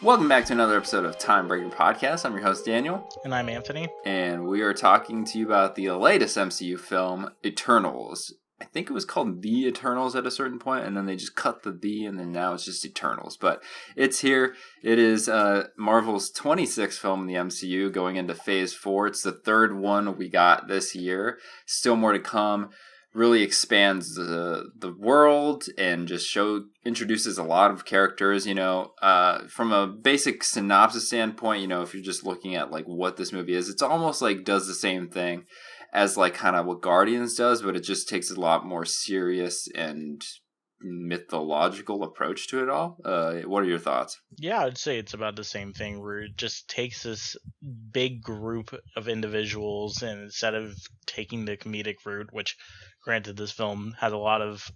Welcome back to another episode of Timebreaker Podcast. I'm your host, Daniel. And I'm Anthony. And we are talking to you about the latest MCU film, Eternals. I think it was called The Eternals at a certain point, and then they just cut the and then now it's just Eternals. But it's here. It is Marvel's 26th film in the MCU, going into Phase 4. It's the third one we got this year. Still more to come. Really expands the world and just introduces a lot of characters, from a basic synopsis standpoint, if you're just looking at like what this movie is, it's almost like does the same thing as like kind of what Guardians does, but it just takes a lot more serious and mythological approach to it all. What are your thoughts? Yeah, I'd say it's about the same thing where it just takes this big group of individuals and instead of taking the comedic route, which granted this film had a lot of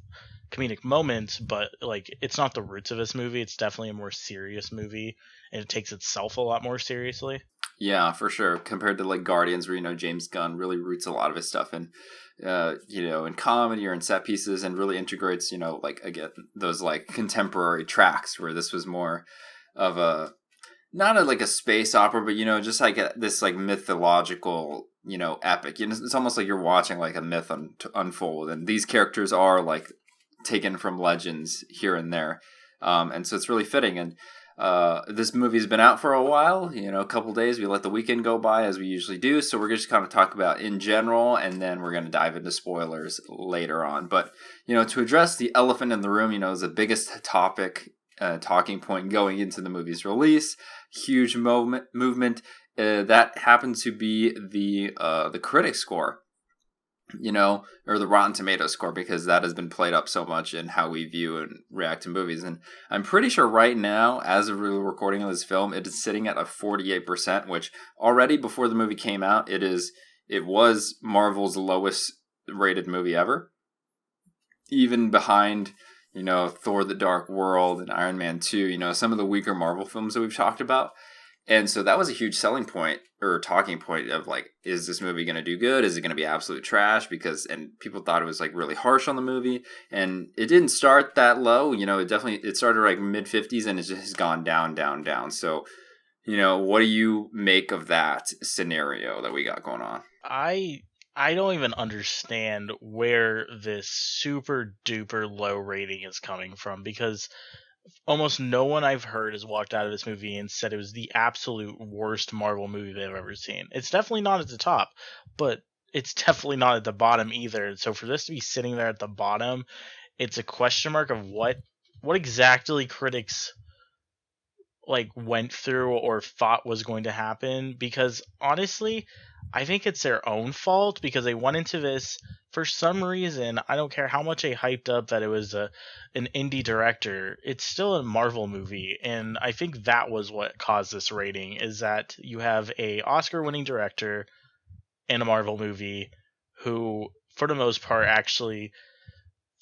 comedic moments, but like it's not the roots of this movie. It's definitely a more serious movie and it takes itself a lot more seriously. Yeah, for sure. Compared to like Guardians, where James Gunn really roots a lot of his stuff in, in comedy or in set pieces, and really integrates, like again those like contemporary tracks. Where this was more of a like a space opera, but just like this like mythological, epic. It's almost like you're watching like a myth unfold, and these characters are like taken from legends here and there, and so it's really fitting. And this movie's been out for a while, a couple days. We let the weekend go by as we usually do. So we're just kind of talk about in general, and then we're going to dive into spoilers later on. But, to address the elephant in the room, is the biggest topic, talking point going into the movie's release. Huge movement. That happened to be the critic score. Or the Rotten Tomatoes score, because that has been played up so much in how we view and react to movies. And I'm pretty sure right now, as of the recording of this film, it is sitting at a 48%, which already before the movie came out, it was Marvel's lowest rated movie ever. Even behind, Thor: The Dark World and Iron Man 2, some of the weaker Marvel films that we've talked about. And so that was a huge selling point or talking point of like, is this movie going to do good? Is it going to be absolute trash? And people thought it was like really harsh on the movie, and it didn't start that low. It started like mid 50s and it just has gone down, down, down. So, what do you make of that scenario that we got going on? I don't even understand where this super duper low rating is coming from, because almost no one I've heard has walked out of this movie and said it was the absolute worst Marvel movie they've ever seen. It's definitely not at the top, but it's definitely not at the bottom either. So for this to be sitting there at the bottom, it's a question mark of what exactly critics like went through or thought was going to happen, because honestly, I think it's their own fault, because they went into this for some reason. I don't care how much they hyped up that it was an indie director, it's still a Marvel movie, and I think that was what caused this rating, is that you have a Oscar-winning director in a Marvel movie who, for the most part, actually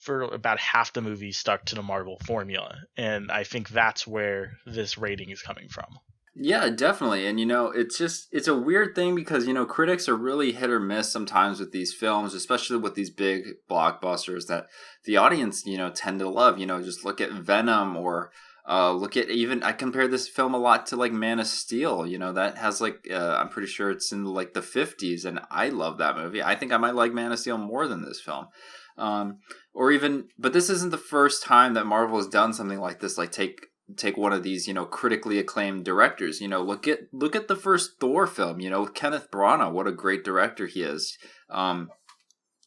for about half the movie stuck to the Marvel formula, and I think that's where this rating is coming from. Yeah, definitely. And, it's a weird thing because, critics are really hit or miss sometimes with these films, especially with these big blockbusters that the audience, tend to love. Just look at Venom, or look at even, I compare this film a lot to like Man of Steel, that has like, I'm pretty sure it's in like the 50s, and I love that movie. I think I might like Man of Steel more than this film. But this isn't the first time that Marvel has done something like this, like take one of these, critically acclaimed directors. Look at the first Thor film, with Kenneth Branagh. What a great director he is.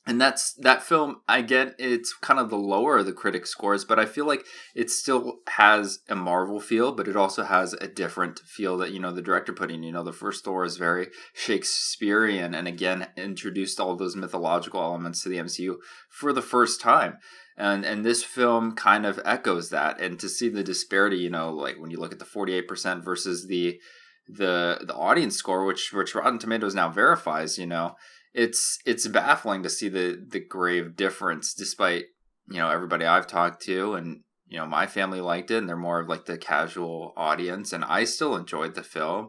And that film, I get it's kind of the lower of the critic scores, but I feel like it still has a Marvel feel, but it also has a different feel that, the director put in. The first Thor is very Shakespearean, and again, introduced all those mythological elements to the MCU for the first time. And this film kind of echoes that. And to see the disparity, like when you look at the 48% versus the audience score, which Rotten Tomatoes now verifies, it's baffling to see the grave difference, despite, everybody I've talked to, and, my family liked it, and they're more of like the casual audience, and I still enjoyed the film.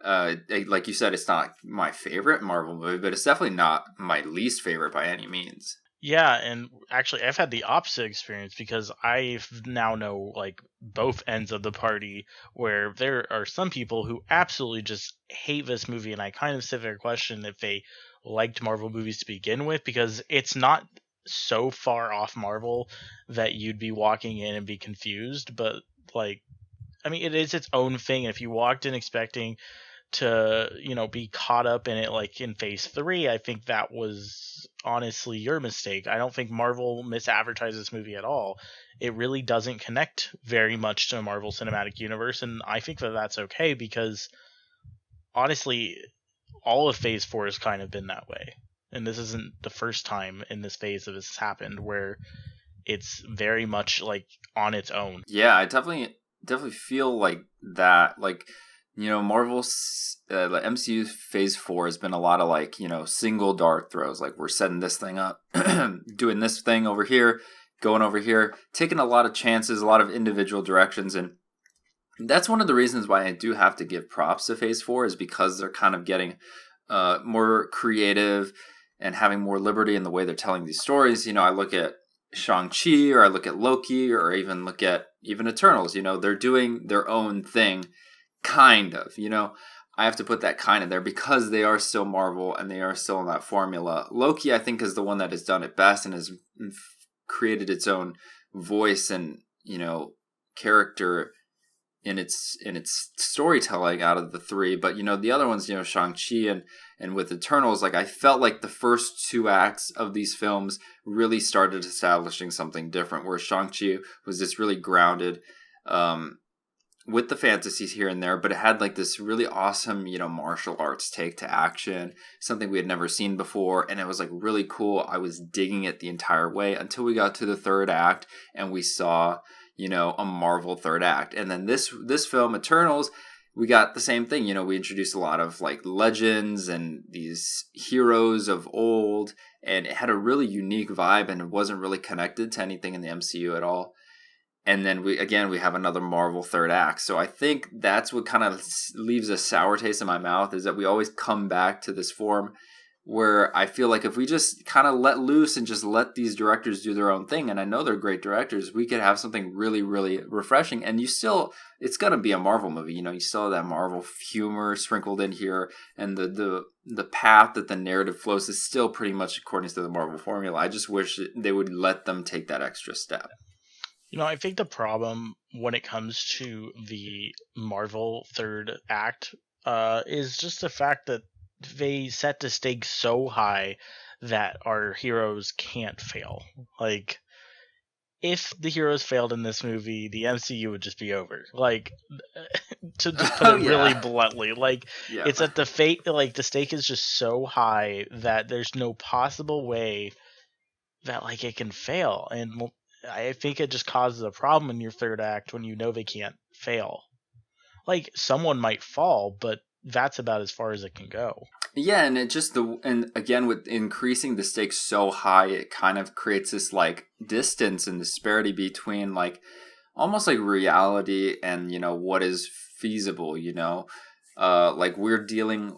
Like you said, it's not my favorite Marvel movie, but it's definitely not my least favorite by any means. Yeah, and actually I've had the opposite experience, because I now know like both ends of the party, where there are some people who absolutely just hate this movie, and I kind of sit there and question if they liked Marvel movies to begin with, because it's not so far off Marvel that you'd be walking in and be confused, but like, I mean, it is its own thing. And if you walked in expecting to, be caught up in it like in phase 3, I think that was honestly your mistake. I don't think Marvel misadvertised this movie at all. It really doesn't connect very much to Marvel Cinematic Universe, and I think that that's okay, because honestly, all of phase 4 has kind of been that way. And this isn't the first time in this phase that this has happened, where it's very much like on its own. Yeah, I definitely feel like that. Like, Marvel's MCU Phase 4 has been a lot of like, single dart throws. Like, we're setting this thing up, doing this thing over here, going over here, taking a lot of chances, a lot of individual directions. And that's one of the reasons why I do have to give props to Phase 4, is because they're kind of getting more creative and having more liberty in the way they're telling these stories. I look at Shang-Chi, or I look at Loki, or even look at even Eternals. They're doing their own thing, kind of. I have to put that kind of there because they are still Marvel and they are still in that formula. Loki, I think, is the one that has done it best and has created its own voice and character in its storytelling out of the three. But the other ones, Shang-Chi and with Eternals, like, I felt like the first 2 acts of these films really started establishing something different, where Shang-Chi was this really grounded with the fantasies here and there, but it had like this really awesome, martial arts take to action, something we had never seen before, and it was like really cool. I was digging it the entire way until we got to the 3rd act and we saw, a Marvel 3rd act. And then this film, Eternals, we got the same thing. We introduced a lot of like legends and these heroes of old, and it had a really unique vibe, and it wasn't really connected to anything in the MCU at all. And then we have another Marvel 3rd act. So I think that's what kind of leaves a sour taste in my mouth, is that we always come back to this form where I feel like if we just kind of let loose and just let these directors do their own thing, and I know they're great directors, we could have something really, really refreshing. And it's going to be a Marvel movie. You still have that Marvel humor sprinkled in here, and the path that the narrative flows is still pretty much according to the Marvel formula. I just wish they would let them take that extra step. I think the problem when it comes to the Marvel 3rd act is just the fact that they set the stakes so high that our heroes can't fail. Like, if the heroes failed in this movie, the MCU would just be over. Like, to just put it really bluntly, like, it's at the fate, like, the stake is just so high that there's no possible way that, like, it can fail. And I think it just causes a problem in your 3rd act when they can't fail. Like, someone might fall, but that's about as far as it can go. Yeah, and and again, with increasing the stakes so high, it kind of creates this like distance and disparity between like almost like reality and what is feasible. Like, we're dealing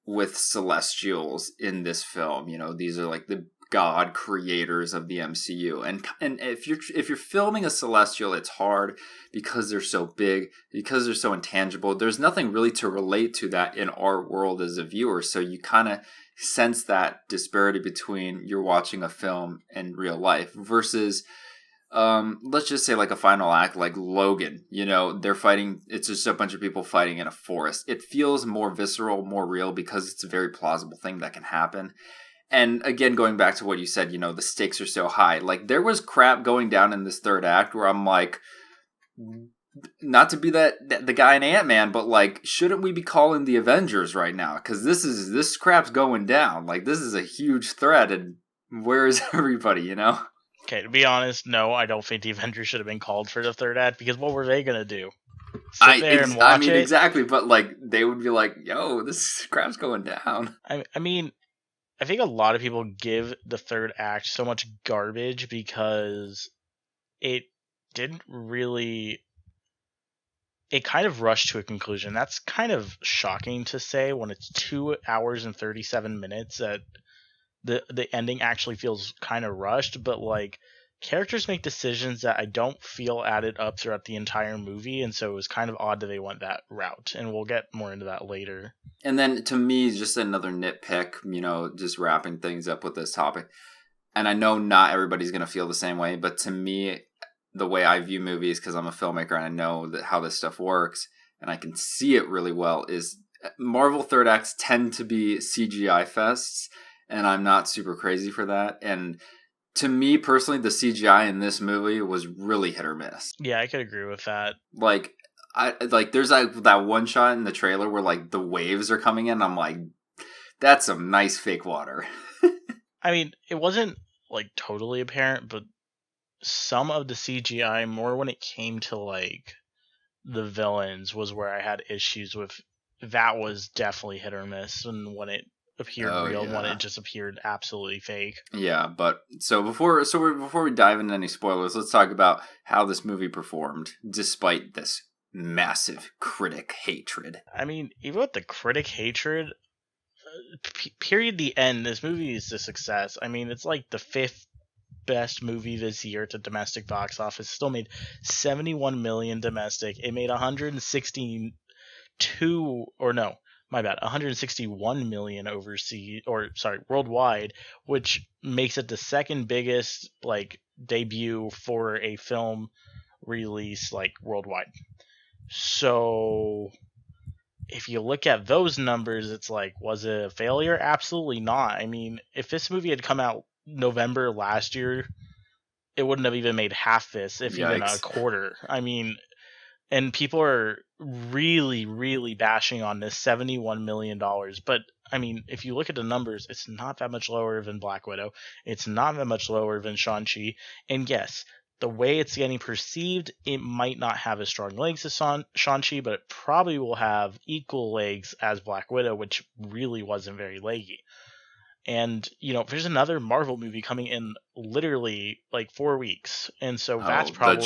with Celestials in this film. These are like the god creators of the MCU, and if you're filming a Celestial, it's hard because they're so big, because they're so intangible. There's nothing really to relate to that in our world as a viewer, so you kind of sense that disparity between you're watching a film and real life versus let's just say like a final act like Logan. They're fighting, it's just a bunch of people fighting in a forest. It feels more visceral, more real, because it's a very plausible thing that can happen. And again, going back to what you said, the stakes are so high. Like, there was crap going down in this 3rd act where I'm like, not to be the guy in Ant-Man, but like, shouldn't we be calling the Avengers right now? Because this crap's going down. Like, this is a huge threat, and where is everybody? Okay, to be honest, no, I don't think the Avengers should have been called for the 3rd act, because what were they gonna do? Sit there and watch it? Exactly, but like, they would be like, "Yo, this crap's going down." I think a lot of people give the 3rd act so much garbage because it didn't really... It kind of rushed to a conclusion. That's kind of shocking to say when it's 2 hours and 37 minutes that the ending actually feels kind of rushed. But like, characters make decisions that I don't feel added up throughout the entire movie, and so it was kind of odd that they went that route, and we'll get more into that later. And then to me, just another nitpick, just wrapping things up with this topic. And I know not everybody's going to feel the same way, but to me, the way I view movies, because I'm a filmmaker and I know how this stuff works, and I can see it really well, is Marvel third acts tend to be CGI fests, and I'm not super crazy for that. And to me personally, the CGI in this movie was really hit or miss. Yeah, I could agree with that. There's that one shot in the trailer where like the waves are coming in. I'm like, that's some nice fake water. I mean, it wasn't like totally apparent, but some of the CGI, more when it came to like the villains, was where I had issues with. That was definitely hit or miss, and when it appeared real, when it just appeared absolutely fake. Yeah, but before we dive into any spoilers, let's talk about how this movie performed despite this massive critic hatred. I mean, even with the critic hatred, period, the end, this movie is a success. I mean, it's like the 5th best movie this year at the domestic box office. Still made $71 million domestic. It made 161 million overseas, worldwide, which makes it the second biggest like debut for a film release like worldwide. So if you look at those numbers, it's like, was it a failure? Absolutely not. I mean, if this movie had come out November last year, it wouldn't have even made half this, if even a quarter. I mean, and people are really, really bashing on this $71 million. But, I mean, if you look at the numbers, it's not that much lower than Black Widow. It's not that much lower than Shang-Chi. And yes, the way it's getting perceived, it might not have as strong legs as Shang-Chi, but it probably will have equal legs as Black Widow, which really wasn't very leggy. And, there's another Marvel movie coming in literally like 4 weeks. And so that's probably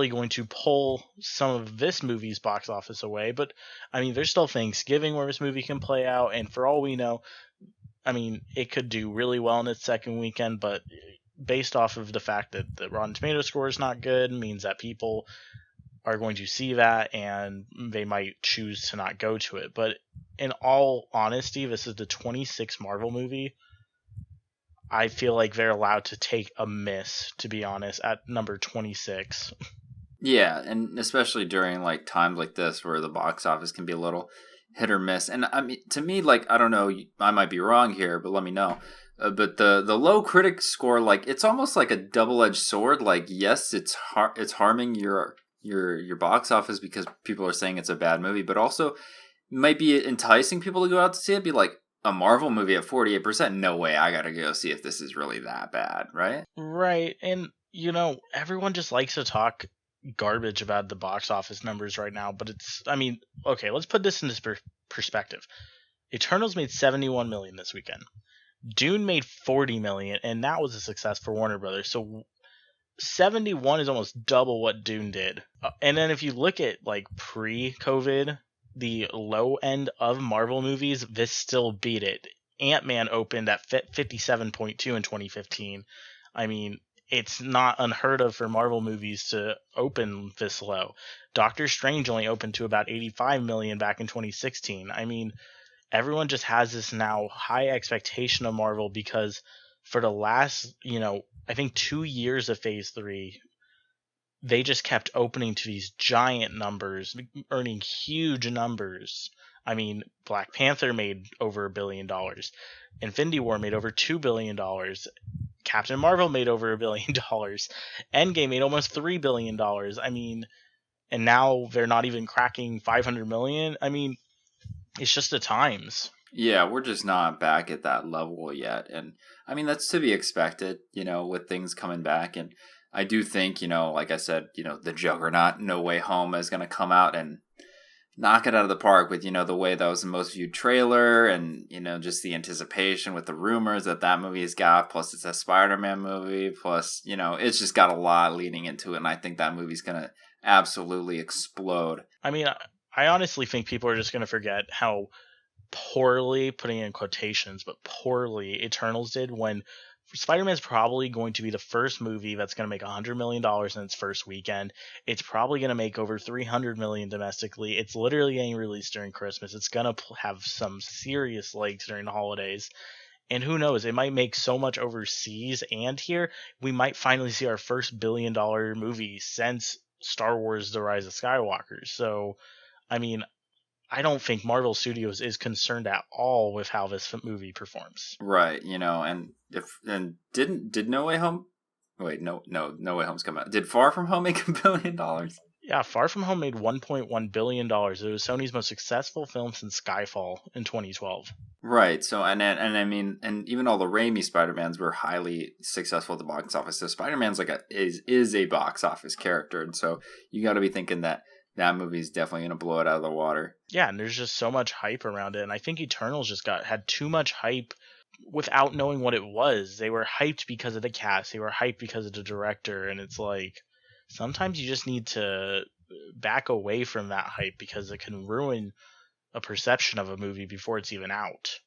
going to pull some of this movie's box office away. But, I mean, there's still Thanksgiving where this movie can play out. And for all we know, I mean, it could do really well in its second weekend. But based off of the fact that the Rotten Tomatoes score is not good, means that people are going to see that and they might choose to not go to it. But in all honesty, this is the 26th Marvel movie. I feel like they're allowed to take a miss, to be honest, at number 26. Yeah, and especially during like times like this where the box office can be a little hit or miss. And I mean, to me, like, I don't know, I might be wrong here, but let me know. But the low critic score, like, it's almost like a double-edged sword. Like, yes, it's harming your box office because people are saying it's a bad movie, but also might be enticing people to go out to see it. Be like, a Marvel movie at 48%, no way, I gotta go see if this is really that bad, right? Right, and everyone just likes to talk garbage about the box office numbers right now, but okay, let's put this into perspective. Eternals made 71 million this weekend. Dune made 40 million, and that was a success for Warner Brothers. So 71 is almost double what Dune did. And then if you look at like pre-COVID, the low end of Marvel movies, this still beat it. Ant-Man opened at 57.2 in 2015. I mean, it's not unheard of for Marvel movies to open this low. Doctor Strange only opened to about 85 million back in 2016. I mean, everyone just has this now high expectation of Marvel because for the last, I think 2 years of Phase 3, they just kept opening to these giant numbers, earning huge numbers. I mean, Black Panther made over $1 billion. Infinity War made over $2 billion. Captain Marvel made over $1 billion. Endgame made almost $3 billion. I mean, and now they're not even cracking 500 million. I mean, it's just the times. Yeah, we're just not back at that level yet. And I mean, that's to be expected, with things coming back. And I do think, like I said, the Juggernaut No Way Home is going to come out and knock it out of the park with, the way that was the most viewed trailer and, just the anticipation with the rumors that movie has got. Plus, it's a Spider-Man movie. Plus, it's just got a lot leading into it. And I think that movie's going to absolutely explode. I mean, I honestly think people are just going to forget how poorly, putting in quotations, but poorly Eternals did when Spider-Man's probably going to be the first movie that's going to make $100 million in its first weekend. It's probably going to make over $300 million domestically. It's literally getting released during Christmas. It's going to have some serious legs during the holidays. And who knows, it might make so much overseas and here, we might finally see our first billion-dollar movie since Star Wars The Rise of Skywalker. So, I mean, I don't think Marvel Studios is concerned at all with how this movie performs. Right, did No Way Home? Wait, no Way Home's come out. Did Far From Home make $1 billion? Yeah, Far From Home made $1.1 billion. It was Sony's most successful film since Skyfall in 2012. Right. So and even all the Raimi Spider-Mans were highly successful at the box office. So Spider-Man's is a box office character, and so you got to be thinking that movie is definitely going to blow it out of the water. Yeah, and there's just so much hype around it, and I think Eternals had too much hype without knowing what it was. They were hyped because of the cast, they were hyped because of the director, and it's like sometimes you just need to back away from that hype because it can ruin a perception of a movie before it's even out.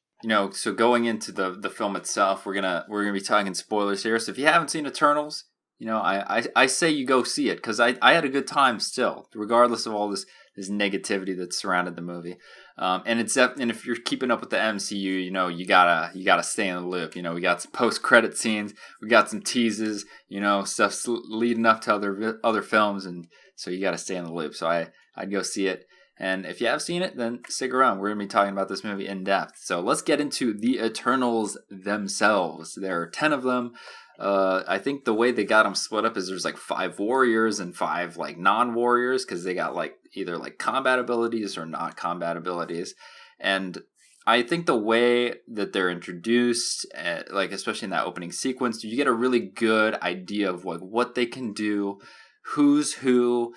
So going into the film itself, we're gonna be talking spoilers here. So if you haven't seen Eternals, I say you go see it because I had a good time still, regardless of all this negativity that surrounded the movie. And if you're keeping up with the MCU, you gotta stay in the loop. We got some post credit scenes, we got some teases, stuff's leading up to other films, and so you gotta stay in the loop. So I'd go see it. And if you have seen it, then stick around. We're going to be talking about this movie in depth. So let's get into the Eternals themselves. There are 10 of them. I think the way they got them split up is there's 5 warriors and 5 non-warriors because they got either combat abilities or not combat abilities. And I think the way that they're introduced, especially in that opening sequence, you get a really good idea of what they can do, who's who,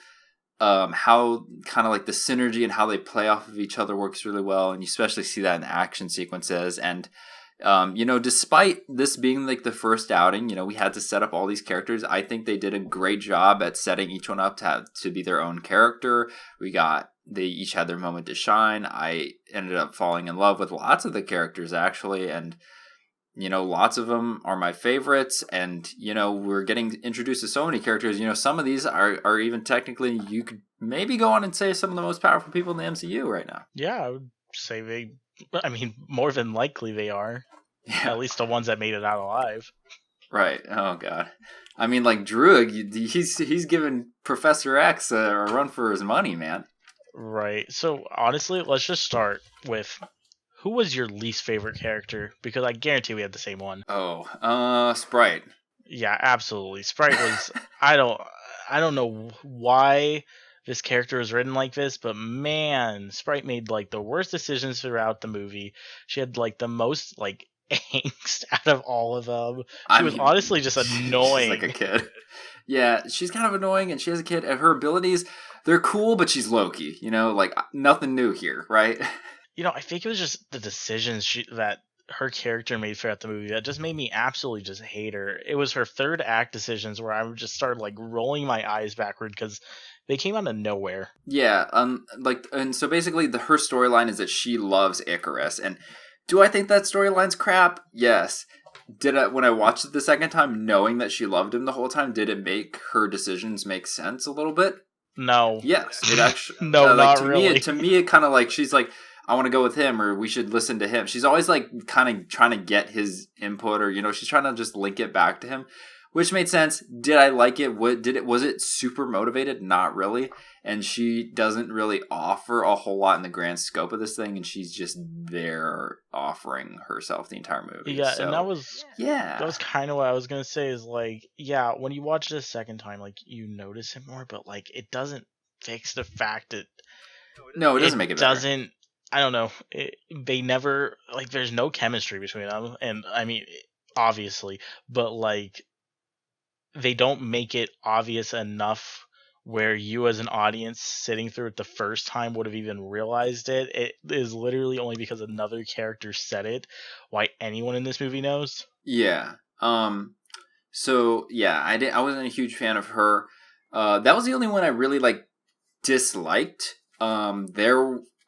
how kind of the synergy and how they play off of each other works really well, and you especially see that in the action sequences. And despite this being the first outing, we had to set up all these characters. I think they did a great job at setting each one up to be their own character. They each had their moment to shine. I ended up falling in love with lots of the characters actually, and lots of them are my favorites, and, we're getting introduced to so many characters. Some of these are even technically, you could maybe go on and say some of the most powerful people in the MCU right now. Yeah, I would say more than likely they are. Yeah. At least the ones that made it out alive. Right. Oh, God. Druig, he's giving Professor X a run for his money, man. Right. So, honestly, let's just start with... Who was your least favorite character? Because I guarantee we had the same one. Oh, Sprite. Yeah, absolutely. Sprite was... I don't know why this character was written like this, but man, Sprite made the worst decisions throughout the movie. She had the most angst out of all of them. She was honestly just annoying. She's like a kid. Yeah, she's kind of annoying, and she has a kid, and her abilities, they're cool, but she's Loki. Nothing new here, right? I think it was just the decisions that her character made throughout the movie that just made me absolutely just hate her. It was her third act decisions where I would just start rolling my eyes backward because they came out of nowhere. Yeah, and so basically her storyline is that she loves Icarus, and do I think that storyline's crap? Yes. When I watched it the second time, knowing that she loved him the whole time, did it make her decisions make sense a little bit? No. Yes, it actually. No, not really. To me, it kind of she's I want to go with him, or we should listen to him. She's always kind of trying to get his input, or she's trying to just link it back to him, which made sense. Did I like it? Was it super motivated? Not really. And she doesn't really offer a whole lot in the grand scope of this thing, and she's just there offering herself the entire movie. Yeah, so, and that was kind of what I was gonna say. Is when you watch it a second time, you notice it more, but it doesn't fix the fact that no, it doesn't make it better. Doesn't. I don't know. They never there's no chemistry between them, and I mean, obviously, but they don't make it obvious enough where you as an audience sitting through it the first time would have even realized it. It is literally only because another character said it why anyone in this movie knows. Yeah. So yeah, I wasn't a huge fan of her. That was the only one I really disliked.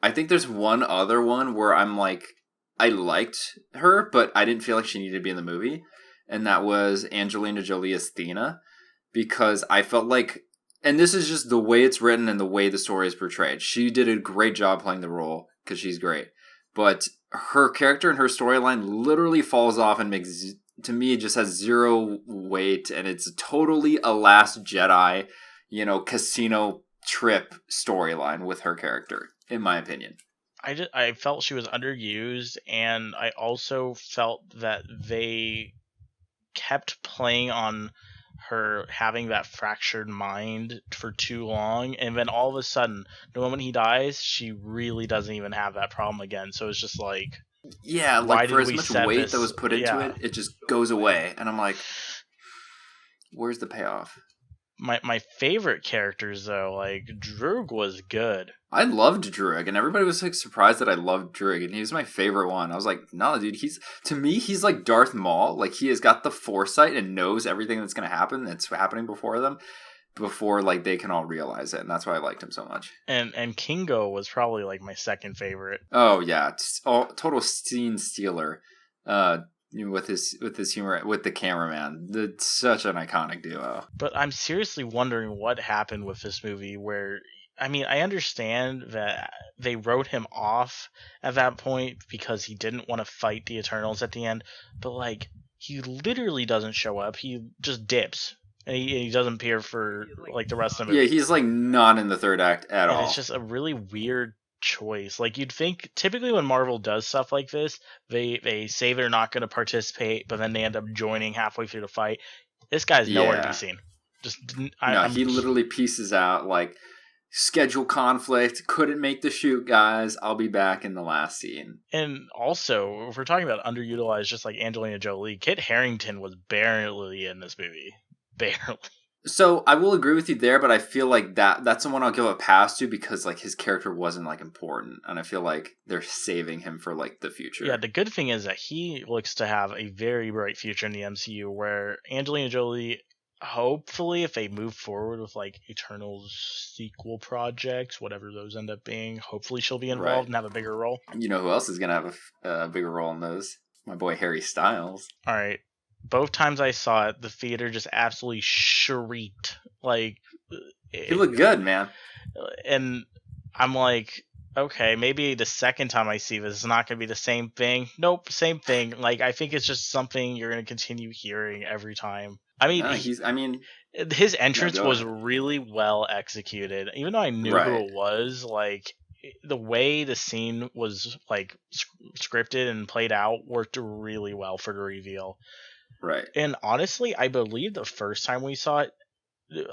I think there's one other one where I'm I liked her, but I didn't feel like she needed to be in the movie. and that was Angelina Jolie as Athena, because I felt like, and this is just the way it's written and the way the story is portrayed. She did a great job playing the role because she's great, but her character and her storyline literally falls off and makes, to me, it just has zero weight, and it's totally a Last Jedi, casino trip storyline with her character, in my opinion. I felt she was underused, and I also felt that they kept playing on her having that fractured mind for too long, and then all of a sudden, the moment he dies, she really doesn't even have that problem again. So it's just like, yeah, why like for did as we much set weight this? that was put into it, it just goes away, and I'm like, where's the payoff? My favorite characters though, like Droog was good. I loved Druig, and everybody was like surprised that I loved Druig, and he was my favorite one. I was like, no, dude, to me, he's like Darth Maul. Like, he has got the foresight and knows everything that's going to happen that's happening before them, before like they can all realize it, and that's why I liked him so much. And Kingo was probably like my second favorite. Oh yeah, total scene stealer. With his humor with the cameraman, it's such an iconic duo. But I'm seriously wondering what happened with this movie. Where, I mean, I understand that they wrote him off at that point because he didn't want to fight the Eternals at the end, but like, he literally doesn't show up. He just dips. And he doesn't appear for like the rest of the movie. Yeah, he's like not in the third act at all. It's just a really weird choice. Like, you'd think typically when Marvel does stuff like this, they say they're not going to participate, but then they end up joining halfway through the fight. This guy's nowhere to be seen. He literally pieces out, like, schedule conflict, couldn't make the shoot, guys, I'll be back in the last scene. And also, if we're talking about underutilized, just like Angelina Jolie, Kit Harington was barely in this movie. Barely. So I will agree with you there, but I feel like that's the one I'll give a pass to, because like his character wasn't like important, and I feel like they're saving him for like the future. Yeah, the good thing is that he looks to have a very bright future in the MCU, where Angelina Jolie, hopefully, if they move forward with like Eternals sequel projects, whatever those end up being, hopefully she'll be involved and have a bigger role. You know who else is gonna have a bigger role in those? My boy Harry Styles. All right. Both times I saw it, the theater just absolutely shrieked. Like, he looked good, man. And I'm like, okay, maybe the second time I see this is not going to be the same thing. Nope, same thing. Like, I think it's just something you're going to continue hearing every time. I mean, his entrance was really well executed. Even though I knew who it was, like, the way the scene was like scripted and played out worked really well for the reveal. Right. And honestly, I believe the first time we saw it,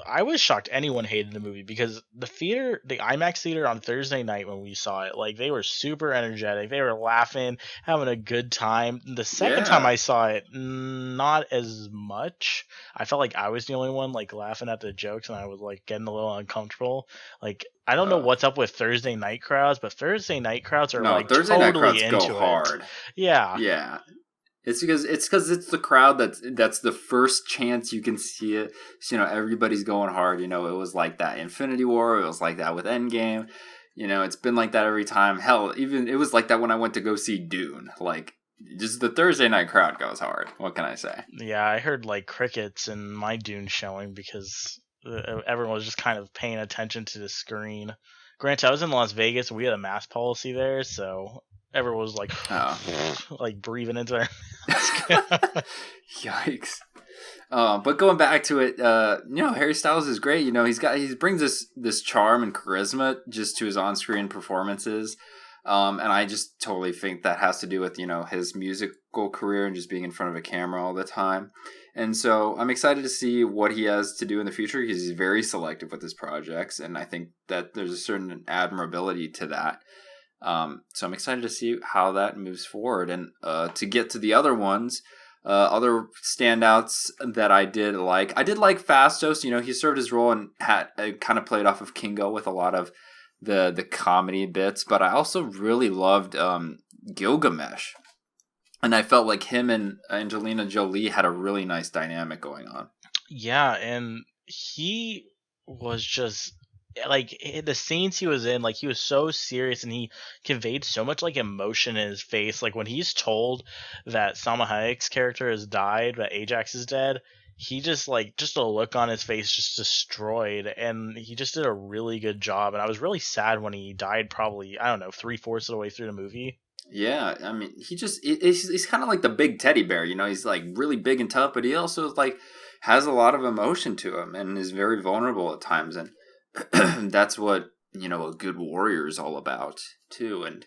I was shocked anyone hated the movie, because the IMAX theater on Thursday night when we saw it, like, they were super energetic. They were laughing, having a good time. The second time I saw it, not as much. I felt like I was the only one like laughing at the jokes, and I was like getting a little uncomfortable. Like, I don't know what's up with Thursday night crowds, but Thursday night crowds are Thursday totally night crowds go hard. Yeah. Yeah. It's because it's the crowd that's the first chance you can see it. So, everybody's going hard. It was like that Infinity War. It was like that with Endgame. It's been like that every time. Hell, even it was like that when I went to go see Dune. Like, just the Thursday night crowd goes hard. What can I say? Yeah, I heard like crickets in my Dune showing because everyone was just kind of paying attention to the screen. Granted, I was in Las Vegas. We had a mask policy there, so everyone was like, like breathing into their mask. Yikes. But going back to it, Harry Styles is great. He brings this charm and charisma just to his on-screen performances. And I just totally think that has to do with, his musical career and just being in front of a camera all the time. And so I'm excited to see what he has to do in the future, because he's very selective with his projects. And I think that there's a certain admirability to that. So I'm excited to see how that moves forward. And to get to the other ones, other standouts that I did like Fastos. He served his role and had kind of played off of Kingo with a lot of the comedy bits. But I also really loved Gilgamesh. And I felt like him and Angelina Jolie had a really nice dynamic going on. Yeah, and he was just like the scenes he was in, like he was so serious and he conveyed so much like emotion in his face. Like when he's told that Salma Hayek's character has died, but Ajax is dead, he just like just a look on his face just destroyed, and he just did a really good job. And I was really sad when he died. Probably I don't know 3/4 of the way through the movie. Yeah, I mean, he's kind of like the big teddy bear, he's like really big and tough, but he also like has a lot of emotion to him and is very vulnerable at times, and that's what a good warrior is all about too. And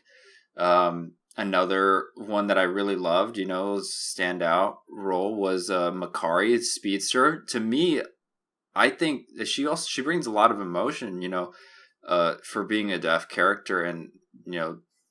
another one that I really loved, standout role was Makari, Speedster. To me, I think that she brings a lot of emotion, for being a deaf character, and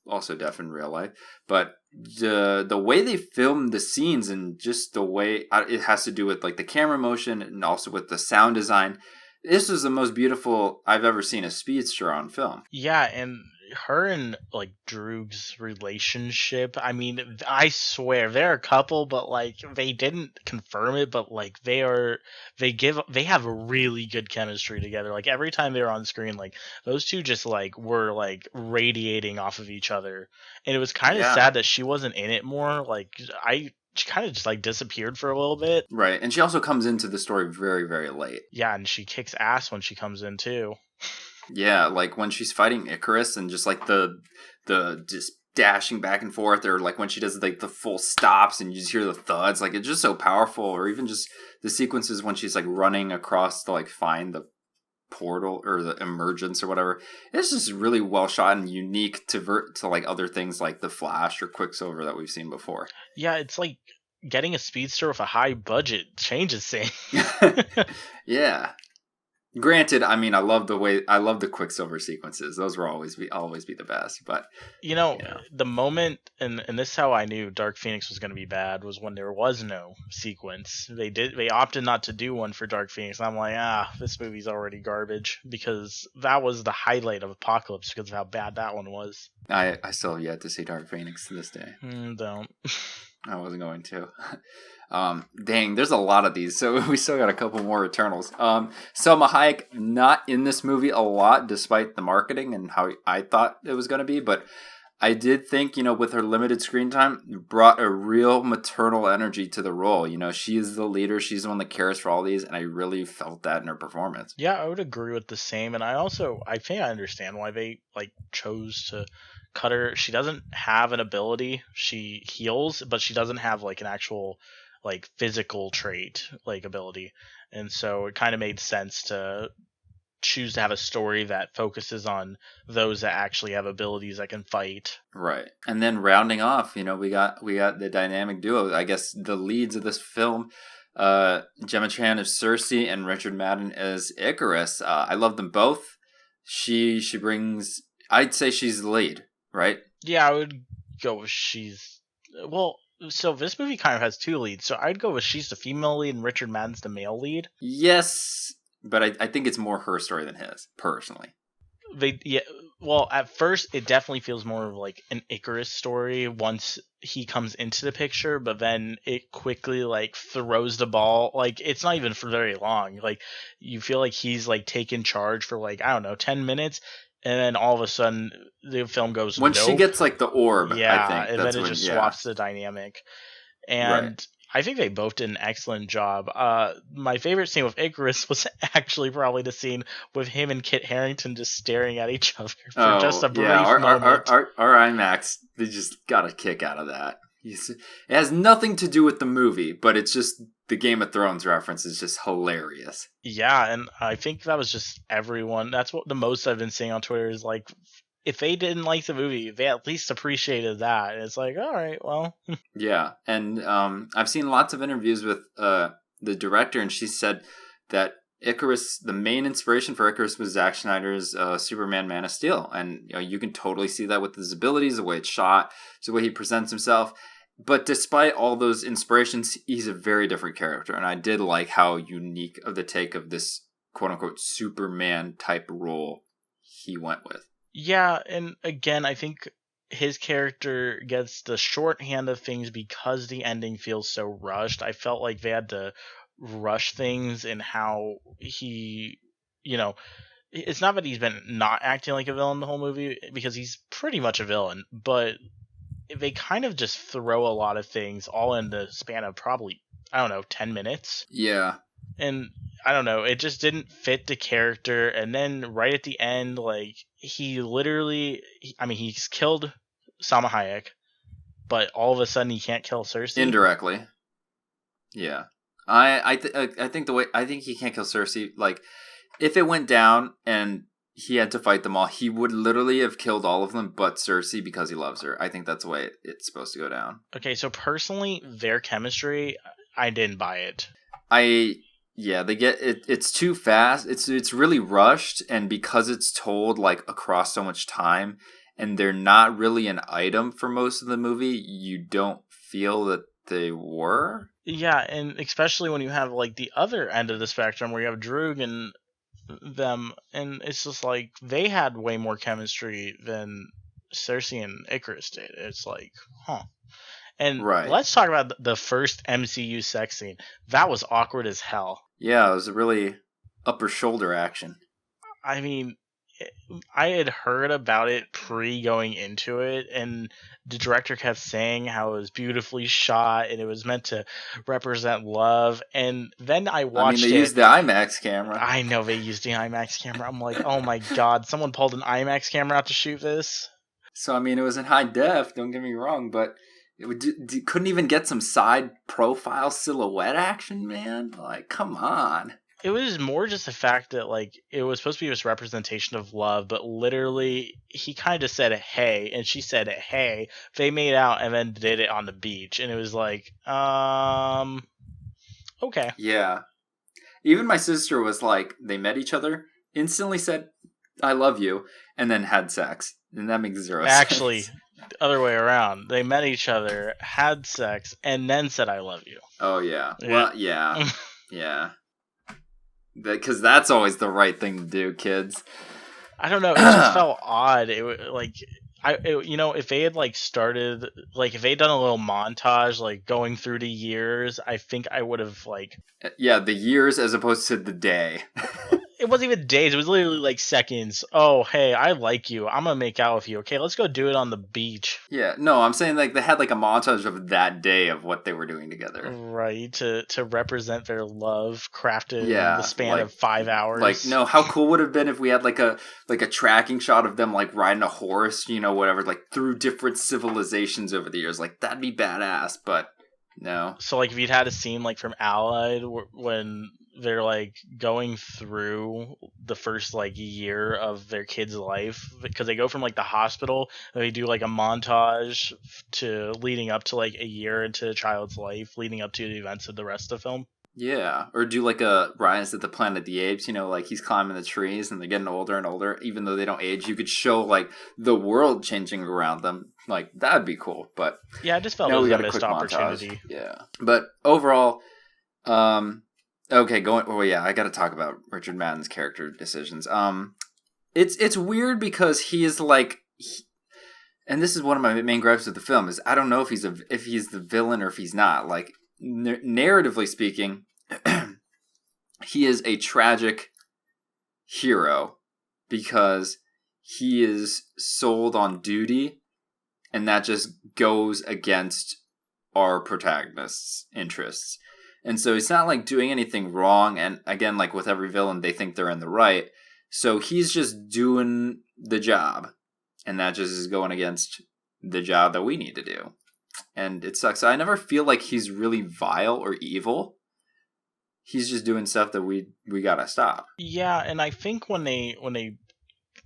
also deaf in real life. But the way they filmed the scenes, and just the way it has to do with like the camera motion and also with the sound design. This is the most beautiful I've ever seen a speedster on film. Yeah, and her and like Droog's relationship, I mean, I swear they're a couple, but like they didn't confirm it, but like they have a really good chemistry together. Like every time they were on screen, like those two just like were like radiating off of each other. And it was kind of Yeah. sad that she wasn't in it more. Like she kind of just like disappeared for a little bit. Right. And she also comes into the story very, very late. Yeah, and she kicks ass when she comes in too. Yeah, like when she's fighting Icarus, and just like the just dashing back and forth, or like when she does like the full stops and you just hear the thuds, like it's just so powerful. Or even just the sequences when she's like running across to like find the portal or the emergence or whatever. It's just really well shot and unique to like other things like the Flash or Quicksilver that we've seen before. Yeah, it's like getting a speedster with a high budget changes things. Yeah. Granted, I mean, I love the Quicksilver sequences. Those will always be the best. But The moment, and this is how I knew Dark Phoenix was going to be bad, was when there was no sequence. They opted not to do one for Dark Phoenix. And I'm like, this movie's already garbage, because that was the highlight of Apocalypse because of how bad that one was. I still have yet to see Dark Phoenix to this day. Don't. I wasn't going to. Dang, there's a lot of these, so we still got a couple more Eternals. Selma Hayek not in this movie a lot, despite the marketing and how I thought it was going to be, but I did think, with her limited screen time, brought a real maternal energy to the role. She is the leader, she's the one that cares for all these, and I really felt that in her performance. Yeah, I would agree with the same, and I think I understand why they like chose to cut her. She doesn't have an ability. She heals, but she doesn't have like an actual like physical trait like ability, and so it kind of made sense to choose to have a story that focuses on those that actually have abilities that can fight. Right. And then rounding off, we got the dynamic duo, I guess the leads of this film, Gemma Chan as Cersei and Richard Madden as Icarus. I love them both. She brings, I'd say she's the lead, right? Yeah, I would go with so this movie kind of has two leads, so I'd go with she's the female lead and Richard Madden's the male lead. Yes, but I think it's more her story than his, personally. At first it definitely feels more of like an Icarus story once he comes into the picture, but then it quickly like throws the ball. Like it's not even for very long. Like you feel like he's like taken charge for like, I don't know, 10 minutes, and then all of a sudden the film goes when nope. She gets like the orb. Yeah, I think and that's then it just swaps the dynamic. And right. I think they both did an excellent job. My favorite scene with Icarus was actually probably the scene with him and Kit Harington just staring at each other for just a brief moment. Our IMAX, they just got a kick out of that. It has nothing to do with the movie, but it's just the Game of Thrones reference is just hilarious. Yeah, and I think that was just everyone. That's what the most I've been seeing on Twitter is like, if they didn't like the movie, they at least appreciated that. And it's like, all right, well. Yeah, and I've seen lots of interviews with the director, and she said that Icarus, the main inspiration for Icarus was Zack Snyder's Superman Man of Steel. And you can totally see that with his abilities, the way it's shot, the way he presents himself. But despite all those inspirations, he's a very different character. And I did like how unique of the take of this quote-unquote Superman type role he went with. Yeah, and again, I think his character gets the shorthand of things because the ending feels so rushed. I felt like they had to rush things in how he, it's not that he's been not acting like a villain the whole movie, because he's pretty much a villain, but they kind of just throw a lot of things all in the span of probably, I don't know, 10 minutes. Yeah. And I don't know, it just didn't fit the character. And then right at the end, like, he literally, he's killed Salma Hayek, but all of a sudden he can't kill Cersei. Indirectly. Yeah. I think he can't kill Cersei. Like, if it went down and he had to fight them all, he would literally have killed all of them but Cersei because he loves her. I think that's the way it's supposed to go down. Okay, so personally, their chemistry, I didn't buy it. Yeah, they get it. It's too fast. It's really rushed, and because it's told like across so much time, and they're not really an item for most of the movie, you don't feel that they were. Yeah, and especially when you have like the other end of the spectrum where you have Droog and them, and it's just like they had way more chemistry than Cersei and Icarus did. It's like, huh. And Right. Let's talk about the first MCU sex scene. That was awkward as hell. Yeah, it was a really upper shoulder action. I mean, I had heard about it going into it, and the director kept saying how it was beautifully shot and it was meant to represent love. And then I watched they used the IMAX camera. I know they used the IMAX camera. I'm like, oh my god, someone pulled an IMAX camera out to shoot this? So, it was in high def, don't get me wrong, but it couldn't even get some side profile silhouette action, man? Like, come on. It was more just the fact that, like, it was supposed to be this representation of love, but literally, he kind of said, hey, and she said, hey. They made out and then did it on the beach, and it was like, okay. Yeah. Even my sister was like, they met each other, instantly said, I love you, and then had sex. And that makes zero sense. Actually, the other way around. They met each other, had sex, and then said, I love you. Oh, yeah. Well, yeah. Yeah. Because that's always the right thing to do, kids. I don't know. It just felt odd. If they had like started, like if they had done a little montage, like going through the years, I think I would have like. Yeah, the years as opposed to the day. It wasn't even days. It was literally like seconds. Oh, hey, I like you. I'm gonna make out with you. Okay, let's go do it on the beach. Yeah, no, I'm saying like they had like a montage of that day of what they were doing together. Right, to represent their love crafted in the span of 5 hours. Like, no, how cool would it have been if we had like a tracking shot of them like riding a horse, whatever, like through different civilizations over the years. Like, that'd be badass, but no. So like if you'd had a scene like from Allied when they're like going through the first like year of their kid's life, because they go from like the hospital and they do like a montage to leading up to like a year into the child's life leading up to the events of the rest of the film. Yeah, or do like a Rise of the Planet of the Apes, like he's climbing the trees and they're getting older and older, even though they don't age. You could show like the world changing around them. Like, that'd be cool. But yeah, I just felt it was a missed opportunity. Montage. Yeah, but overall, okay, I got to talk about Richard Madden's character decisions. It's weird because he is like, and this is one of my main gripes with the film is I don't know if he's the villain or if he's not. Like, narratively speaking, he is a tragic hero because he is sold on duty, and that just goes against our protagonist's interests. And so he's not like doing anything wrong. And again, like with every villain, they think they're in the right. So he's just doing the job. And that just is going against the job that we need to do. And it sucks. I never feel like he's really vile or evil. He's just doing stuff that we gotta stop. Yeah, and I think when they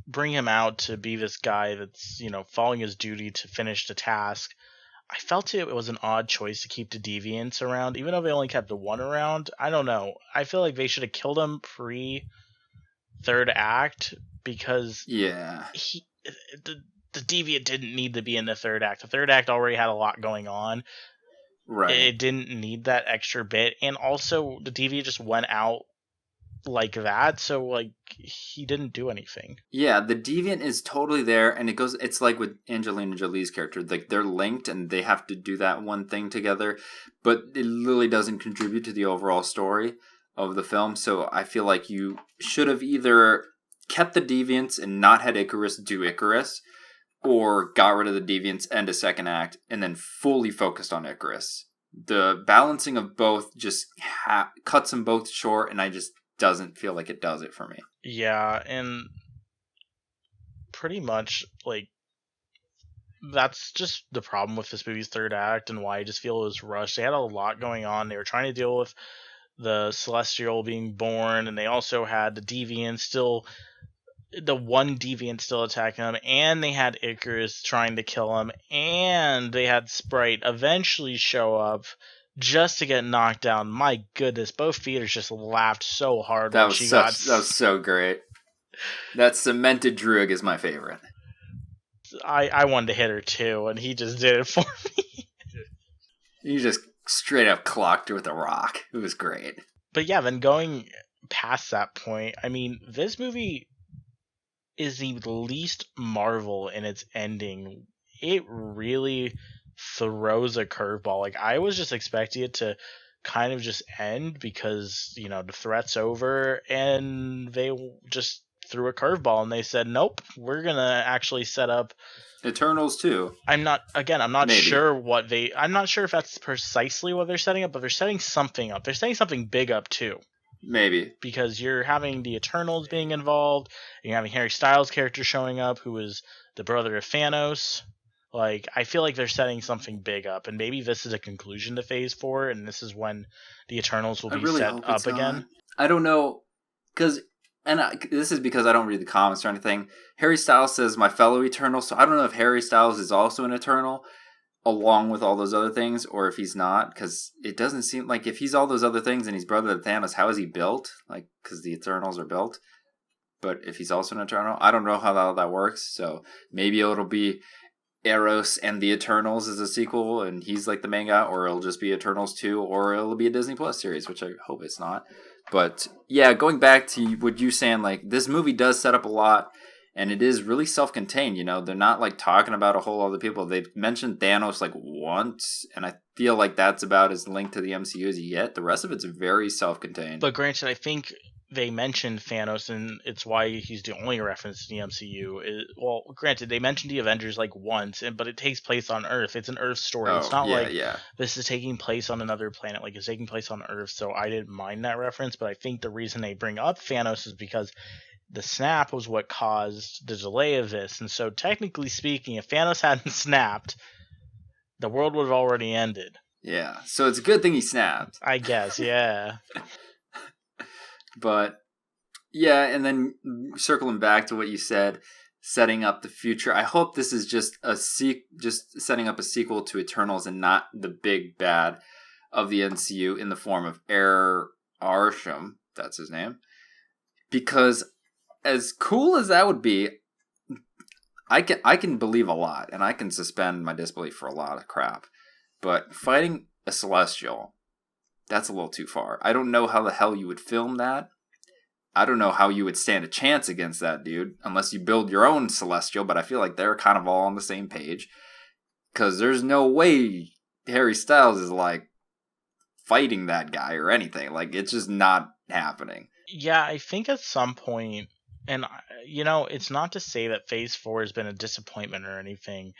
bring him out to be this guy that's, following his duty to finish the task, I felt it was an odd choice to keep the deviants around, even though they only kept the one around. I don't know. I feel like they should have killed him pre-third act because the deviant didn't need to be in the third act. The third act already had a lot going on. Right. It didn't need that extra bit. And also, the deviant just went out like that, so like he didn't do anything. Yeah, the deviant is totally there, and it's like with Angelina Jolie's character, like they're linked and they have to do that one thing together, but it literally doesn't contribute to the overall story of the film. So I feel like you should have either kept the deviants and not had Icarus do Icarus, or got rid of the deviants and a second act and then fully focused on Icarus. The balancing of both just cuts them both short, and I just doesn't feel like it does it for me. Yeah, and pretty much, like, that's just the problem with this movie's third act and why I just feel it was rushed. They had a lot going on. They were trying to deal with the Celestial being born, and they also had the Deviant still, the one Deviant still attacking them, and they had Icarus trying to kill him, and they had Sprite eventually show up just to get knocked down. My goodness, both theaters just laughed so hard That when was she that was so great. That cemented Druig is my favorite. I wanted to hit her too, and he just did it for me. You just straight up clocked her with a rock. It was great. But yeah, then going past that point, I mean, this movie is the least Marvel in its ending. It really throws a curveball. Like, I was just expecting it to kind of just end because, you know, the threat's over, and they just threw a curveball and they said, nope, we're gonna actually set up Eternals too. I'm not Maybe. sure I'm not sure if that's precisely what they're setting up, but they're setting something up. They're setting something big up too. Maybe. Because you're having the Eternals being involved, and you're having Harry Styles' character showing up, who is the brother of Thanos. Like, I feel like they're setting something big up, and maybe this is a conclusion to Phase 4, and this is when the Eternals will be set up again. I don't know, because, this is because I don't read the comics or anything. Harry Styles says my fellow Eternal, so I don't know if Harry Styles is also an Eternal, along with all those other things, or if he's not, because it doesn't seem like if he's all those other things and he's brother to Thanos, how is he built? Like, because the Eternals are built. But if he's also an Eternal, I don't know how that works, so maybe it'll be Eros and the Eternals as a sequel, and he's like the main guy, or it'll just be Eternals 2, or it'll be a Disney Plus series, which I hope it's not. But yeah, going back to what you saying, like, this movie does set up a lot, and it is really self-contained, you know? They're not, like, talking about a whole other people. They've mentioned Thanos, like, once, and I feel like that's about as linked to the MCU as you get. The rest of it's very self-contained. But granted, I think they mentioned Thanos, and it's why he's the only reference to the MCU. Well, granted, they mentioned the Avengers, like, once, but it takes place on Earth. It's an Earth story. It's not this is taking place on another planet. Like, it's taking place on Earth, so I didn't mind that reference, but I think the reason they bring up Thanos is because the snap was what caused the delay of this. And so, technically speaking, if Thanos hadn't snapped, the world would have already ended. Yeah, so it's a good thing he snapped. I guess, yeah. But, yeah, and then circling back to what you said, setting up the future. I hope this is just just setting up a sequel to Eternals and not the big bad of the MCU in the form of Arsham, that's his name. Because as cool as that would be, I can believe a lot, and I can suspend my disbelief for a lot of crap. But fighting a Celestial, that's a little too far. I don't know how the hell you would film that. I don't know how you would stand a chance against that dude, unless you build your own Celestial, but I feel like they're kind of all on the same page. Because there's no way Harry Styles is, like, fighting that guy or anything. Like, it's just not happening. Yeah, I think at some point, and, you know, it's not to say that Phase 4 has been a disappointment or anything,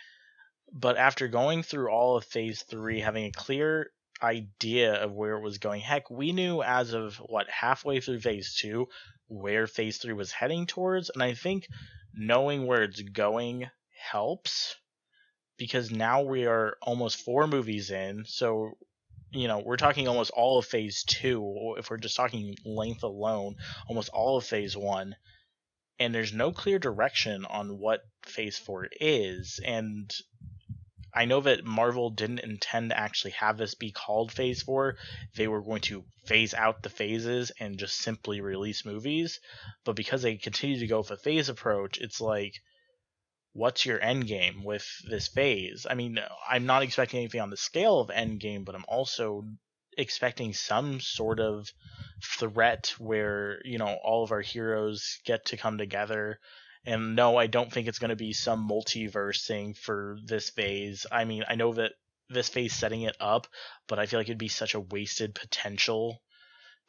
but after going through all of Phase 3, having a clear idea of where it was going, heck, we knew as of, halfway through Phase 2, where Phase 3 was heading towards, and I think knowing where it's going helps, because now we are almost 4 movies in, so, you know, we're talking almost all of Phase 2, if we're just talking length alone, almost all of Phase 1, and there's no clear direction on what Phase 4 is, and I know that Marvel didn't intend to actually have this be called Phase 4. They were going to phase out the phases and just simply release movies, but because they continue to go with a phase approach, it's like, what's your end game with this phase? I mean, I'm not expecting anything on the scale of end game, but I'm also expecting some sort of threat where, you know, all of our heroes get to come together. And no, I don't think it's going to be some multiverse thing for this phase. I mean, I know that this phase setting it up, but I feel like it'd be such a wasted potential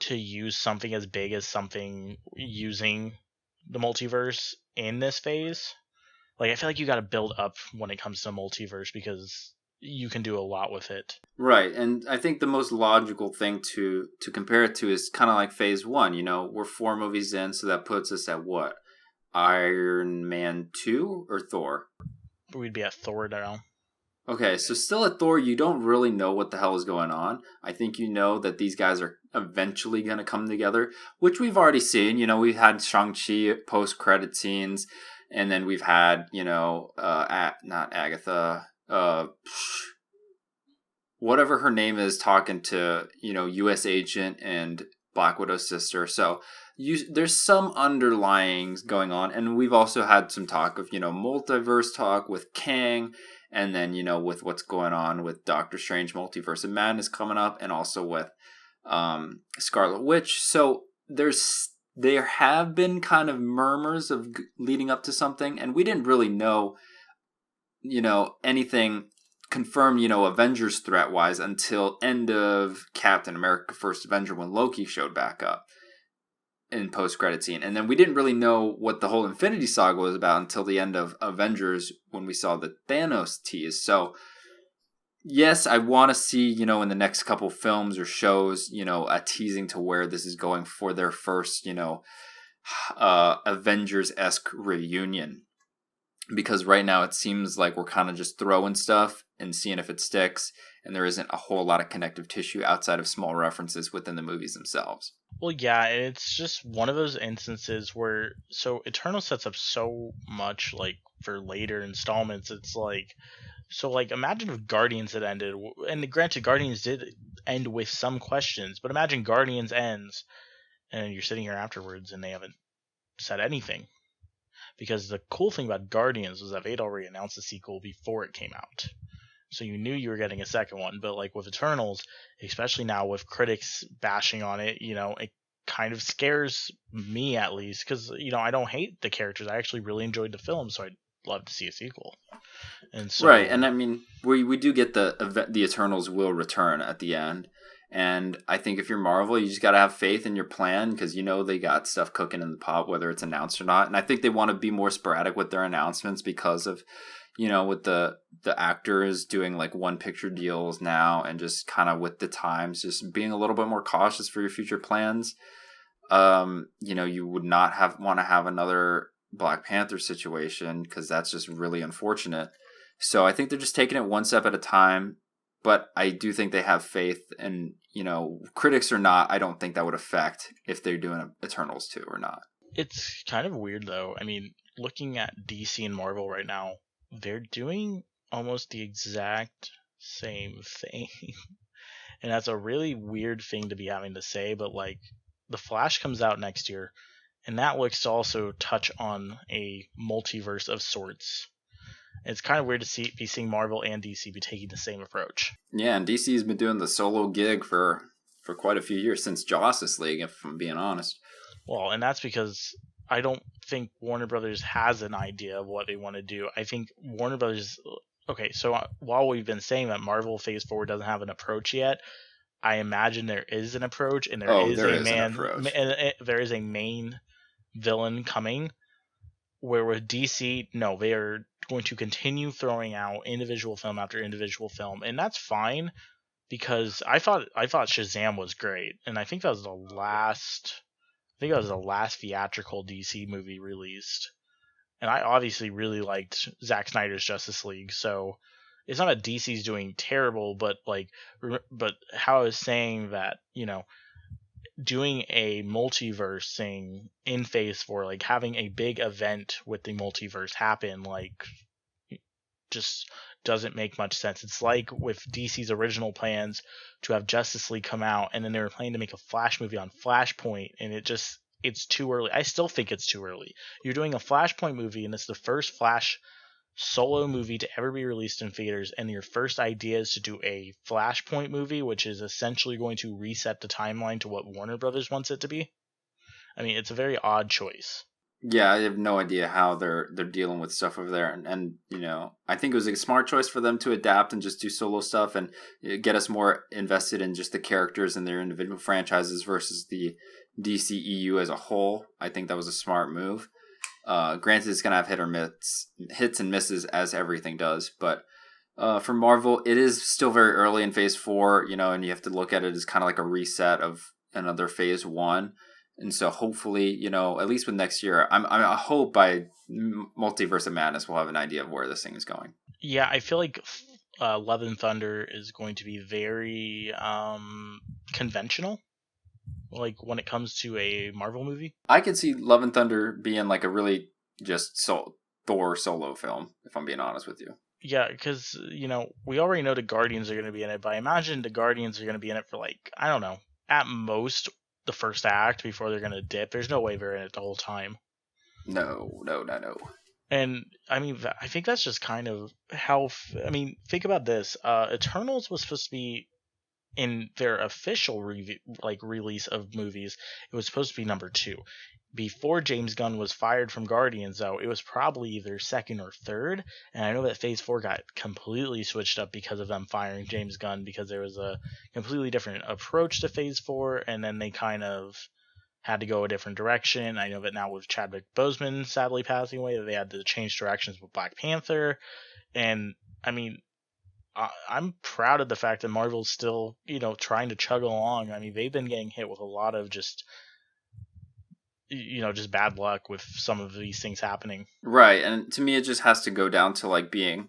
to use something as big as something using the multiverse in this phase. Like, I feel like you got to build up when it comes to multiverse because you can do a lot with it. Right, and I think the most logical thing to compare it to is kind of like Phase 1. We're 4 movies in, so that puts us at what? Iron Man 2 or Thor? We'd be at Thor now. Okay, so still at Thor, you don't really know what the hell is going on. I think you know that these guys are eventually going to come together, which we've already seen. We've had Shang-Chi post-credit scenes, and then we've had, not Agatha, whatever her name is, talking to, U.S. Agent and Black Widow's sister. So there's some underlying going on, and we've also had some talk of, multiverse talk with Kang, and then, with what's going on with Doctor Strange Multiverse of Madness coming up, and also with Scarlet Witch. So there have been kind of murmurs of leading up to something, and we didn't really know, anything confirmed, Avengers threat-wise until end of Captain America First Avenger when Loki showed back up in post-credit scene. And then we didn't really know what the whole Infinity Saga was about until the end of Avengers when we saw the Thanos tease. So, yes, I want to see, in the next couple films or shows, a teasing to where this is going for their first, Avengers-esque reunion. Because right now it seems like we're kind of just throwing stuff and seeing if it sticks, and there isn't a whole lot of connective tissue outside of small references within the movies themselves. Well, yeah, it's just one of those instances where Eternal sets up so much like for later installments. It's like imagine if Guardians had ended, and granted Guardians did end with some questions, but imagine Guardians ends and you're sitting here afterwards and they haven't said anything. Because the cool thing about Guardians was that they'd already announced the sequel before it came out. So you knew you were getting a second one. But like with Eternals, especially now with critics bashing on it, it kind of scares me at least. Because, I don't hate the characters. I actually really enjoyed the film, so I'd love to see a sequel. And so, right, and I mean, we do get the Eternals will return at the end. And I think if you're Marvel, you just got to have faith in your plan because they got stuff cooking in the pot, whether it's announced or not. And I think they want to be more sporadic with their announcements because of, with the actors doing like one picture deals now and just kind of with the times, just being a little bit more cautious for your future plans. You would not want to have another Black Panther situation because that's just really unfortunate. So I think they're just taking it one step at a time. But I do think they have faith, and, critics or not, I don't think that would affect if they're doing Eternals 2 or not. It's kind of weird, though. I mean, looking at DC and Marvel right now, they're doing almost the exact same thing. And that's a really weird thing to be having to say, but, like, The Flash comes out next year, and that looks to also touch on a multiverse of sorts. It's kind of weird to be seeing Marvel and DC be taking the same approach. Yeah, and DC's been doing the solo gig for quite a few years, since Justice League, if I'm being honest. Well, and that's because I don't think Warner Brothers has an idea of what they want to do. I think Warner Brothers... Okay, so while we've been saying that Marvel Phase 4 doesn't have an approach yet, I imagine there is an approach, and there is a main villain coming, where with DC, no, they are going to continue throwing out individual film after individual film, and that's fine because I thought Shazam was great, and I think that was the last theatrical DC movie released, and I obviously really liked Zack Snyder's Justice League, so it's not that DC's doing terrible, but how I was saying that, doing a multiverse thing in Phase 4, like having a big event with the multiverse happen, like, just doesn't make much sense. It's like with DC's original plans to have Justice League come out, and then they were planning to make a Flash movie on Flashpoint, and it's too early. I still think it's too early. You're doing a Flashpoint movie, and it's the first Flash solo movie to ever be released in theaters, and your first idea is to do a Flashpoint movie, which is essentially going to reset the timeline to what Warner Brothers wants it to be. I mean, it's a very odd choice. Yeah, I have no idea how they're dealing with stuff over there, and I think it was a smart choice for them to adapt and just do solo stuff and get us more invested in just the characters and their individual franchises versus the DCEU as a whole. I think that was a smart move. Granted, it's gonna have hits and misses as everything does, but for Marvel, it is still very early in Phase 4, and you have to look at it as kind of like a reset of another Phase 1. And so hopefully, at least with next year, I hope by Multiverse of Madness we'll have an idea of where this thing is going. Yeah, I feel like Love and Thunder is going to be very conventional, like when it comes to a Marvel movie. I could see Love and Thunder being like a really just Thor solo film, if I'm being honest with you. Yeah, because, we already know the Guardians are going to be in it, but I imagine the Guardians are going to be in it for, like, I don't know, at most the first act before they're going to dip. There's no way they're in it the whole time. No. And, I mean, I think that's just kind of how... think about this. Eternals was supposed to be, in their official release of movies, it was supposed to be number 2. Before James Gunn was fired from Guardians, though, it was probably either second or third. And I know that Phase 4 got completely switched up because of them firing James Gunn, because there was a completely different approach to Phase 4, and then they kind of had to go a different direction. I know that now with Chadwick Boseman sadly passing away, that they had to change directions with Black Panther. And, I mean, I'm proud of the fact that Marvel's still, trying to chug along. I mean, they've been getting hit with a lot of just bad luck with some of these things happening. Right, and to me it just has to go down to like being,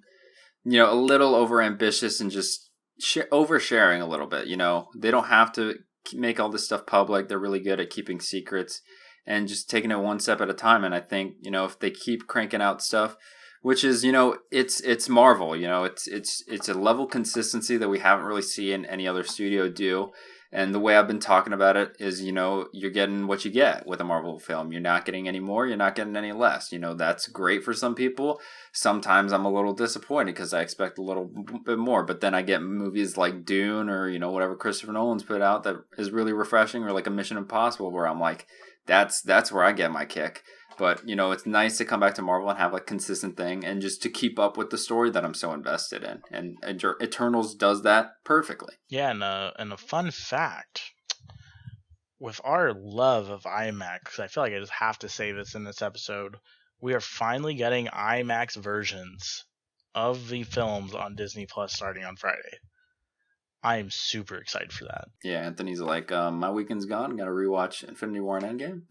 a little overambitious and just oversharing a little bit. They don't have to make all this stuff public. They're really good at keeping secrets and just taking it one step at a time. And I think, if they keep cranking out stuff, which is, it's Marvel, it's a level consistency that we haven't really seen any other studio do. And the way I've been talking about it is, you're getting what you get with a Marvel film. You're not getting any more. You're not getting any less. That's great for some people. Sometimes I'm a little disappointed because I expect a little bit more. But then I get movies like Dune or, whatever Christopher Nolan's put out that is really refreshing, or like a Mission Impossible where I'm like, that's where I get my kick. But, it's nice to come back to Marvel and have a consistent thing and just to keep up with the story that I'm so invested in. And Eternals does that perfectly. Yeah, and a fun fact, with our love of IMAX, I feel like I just have to say this in this episode, we are finally getting IMAX versions of the films on Disney Plus starting on Friday. I am super excited for that. Yeah, Anthony's like, my weekend's gone. Got to rewatch Infinity War and Endgame.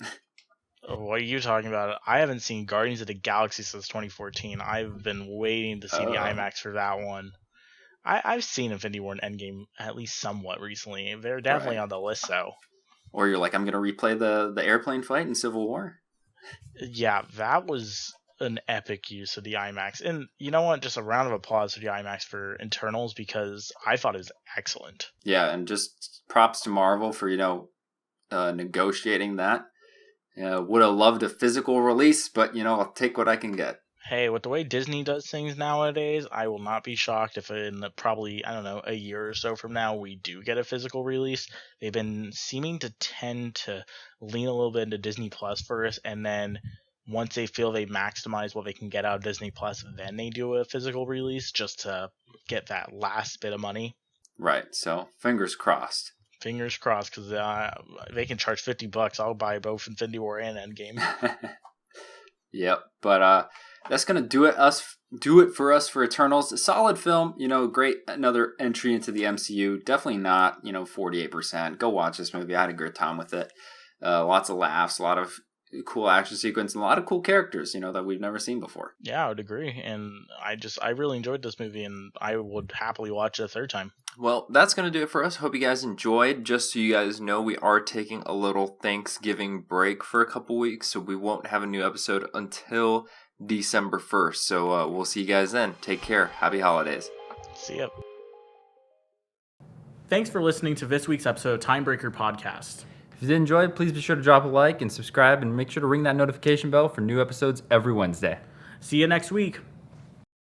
What are you talking about? I haven't seen Guardians of the Galaxy since 2014. I've been waiting to see the IMAX for that one. I've seen Infinity War and Endgame at least somewhat recently. They're definitely on the list, though. Or you're like, I'm going to replay the airplane fight in Civil War? Yeah, that was an epic use of the IMAX. And you know what? Just a round of applause for the IMAX for Internals, because I thought it was excellent. Yeah, and just props to Marvel for, negotiating that. Would have loved a physical release, but, I'll take what I can get. Hey, with the way Disney does things nowadays, I will not be shocked if in probably, a year or so from now, we do get a physical release. They've been seeming to tend to lean a little bit into Disney Plus first, and then once they feel they maximize what they can get out of Disney Plus, then they do a physical release just to get that last bit of money. Right, so fingers crossed. Fingers crossed, because they can charge $50. I'll buy both Infinity War and Endgame. Yep, but that's gonna do it for us for Eternals. A solid film, great, another entry into the MCU. Definitely not 48%. Go watch this movie. I had a great time with it. Lots of laughs, a lot of cool action sequence, and a lot of cool characters, that we've never seen before. Yeah, I would agree, and I really enjoyed this movie, and I would happily watch it a third time. Well, that's going to do it for us. Hope you guys enjoyed. Just so you guys know, we are taking a little Thanksgiving break for a couple weeks, so we won't have a new episode until December 1st. So we'll see you guys then. Take care. Happy holidays. See ya. Thanks for listening to this week's episode of Timebreaker Podcast. If you did enjoy it, please be sure to drop a like and subscribe, and make sure to ring that notification bell for new episodes every Wednesday. See you next week.